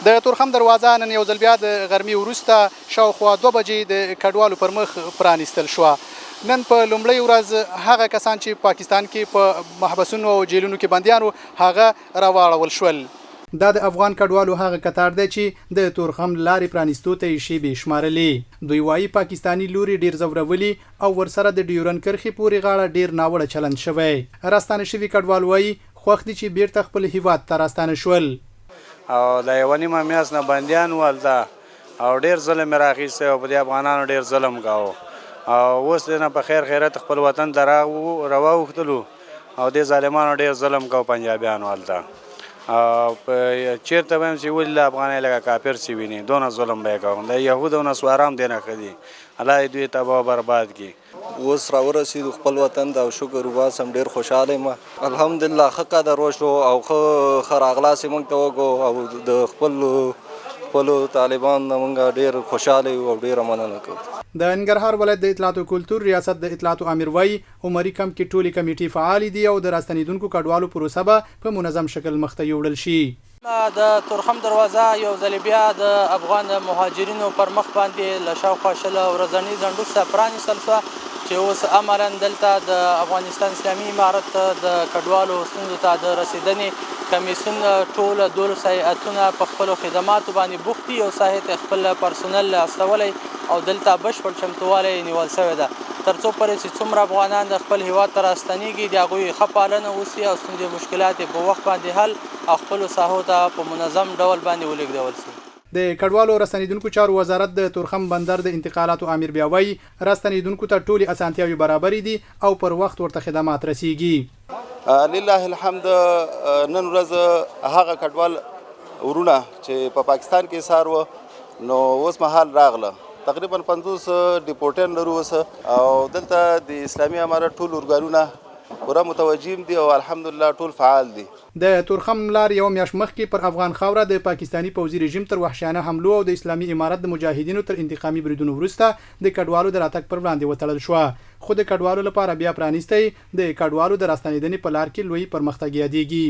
د تورخم دروازه نن یو ځل بیا د غرمې وروسته شاوخوا 2 بجې د کډوالو پر مخ پرانیستل شوه. نن په لومړۍ ورځ هغه کسان چې پاکستان کې په محبسونو او جیلونو کې بندیان وو هغه راواړول شول. دا د افغان کډوالو هغه کتار دی چې د تورخم لارې پرانیستو ته یې شیبې شمارلې. دوی وایي پاکستاني لوري ډیر ځورولي او ورسره د ډیورن کرښې پورې غاړه ډیر ناوړه چلند شوی. راستانه شوي کډوال وایي خوښ دي چې بیرته خپل هیواد ته راستانه شول. او د یوه نیمه میاشت نه بندیان ول دا او ډیر ظلم یې راخیستی او په دې افغانانو ډیر ظلم کاوه او اوس دې نه په خیر خیرت خپل وطن ته راواوښتلو او دې ظالمانو ډیر ظلم کاوه پنجابیانو هلته. چېرته به یم چې ولې له افغانۍ لکه کافر چې ویني دونه ظلم به یې کوم. د یهود او نسوارا هم دې نه ښه دي الله یې دوی تباه برباد کړي. اوس راورسېدو خپل وطن ته او شکر وباسم ډېر خوشحاله یم الحمدلله. ښه قدر وشو او ښه راغلاست یې موږ ته وکړو او د خپلو طالبانو نه موږ ډېر خوشحاله یو او ډېره مننه کوو. د ننګرهار ولایت د اطلاعات او کلتور ریاست د اطلاعات امیر وایي عمري کمپ کې ټولې کمیټې فعال دي او د راستنیدونکو کډوالو پروسه به په منظم شکل مخ ته یوړل شي. د تورخم دروازه یو ځل بیا د افغان مهاجرینو پر مخ باندې له شاوخوا 20 ورځنۍ ځنډ وروسته پرانیستل شوه چې اوس عملا دلته د افغانستان اسلامي امارت د کډوالو ستونزو ته د رسیدنې کمیسیون ټول 12 هیئتونه په خپلو خدماتو باندې بوخت دي. یو ساحې خپل پرسونل استولی او دلته بشپړ چمتووالی نیول شوی ده تر څو پورې چې څومره افغانان د خپل هیواد ته راستنیږي د هغوی ښه پالنه وسي او ستونزې مشکلات یې په وخت باندې حل او خپلو ساحو ته په منظم ډول باندې ولېږدول شي. د کډوالو راستنیدونکو چارو وزارت د تورخم بندر د انتقالاتو امیر بیا وایي راستنیدونکو ته ټولې اسانتیاوې برابرې دي او پر وخت ورته خدمات رسیږي. لله الحمد. نن ورځ هغه کډوال ورونه چې په پاکستان کې سار و نو اوس مهال راغله تقریبا 50 ډیپورټین لرو اوس او دلته د اسلامي امارت ټول ارګانونه پوره متوجه دي او الحمدلله ټول فعال دي. د تورخم لار یو میاشت مخکې پر افغان خاوره د پاکستانی پوځي رژیم تر وحشیانه حملو او د اسلامي امارت د مجاهدینو تر انتقامي بریدونو وروسته د کډوالو د راتګ پر وړاندې وتړل شوه خو د کډوالو لپاره بیا پرانیستی د کډوالو د راستنیدنې په لار کې لوی پرمختګ یادېږي.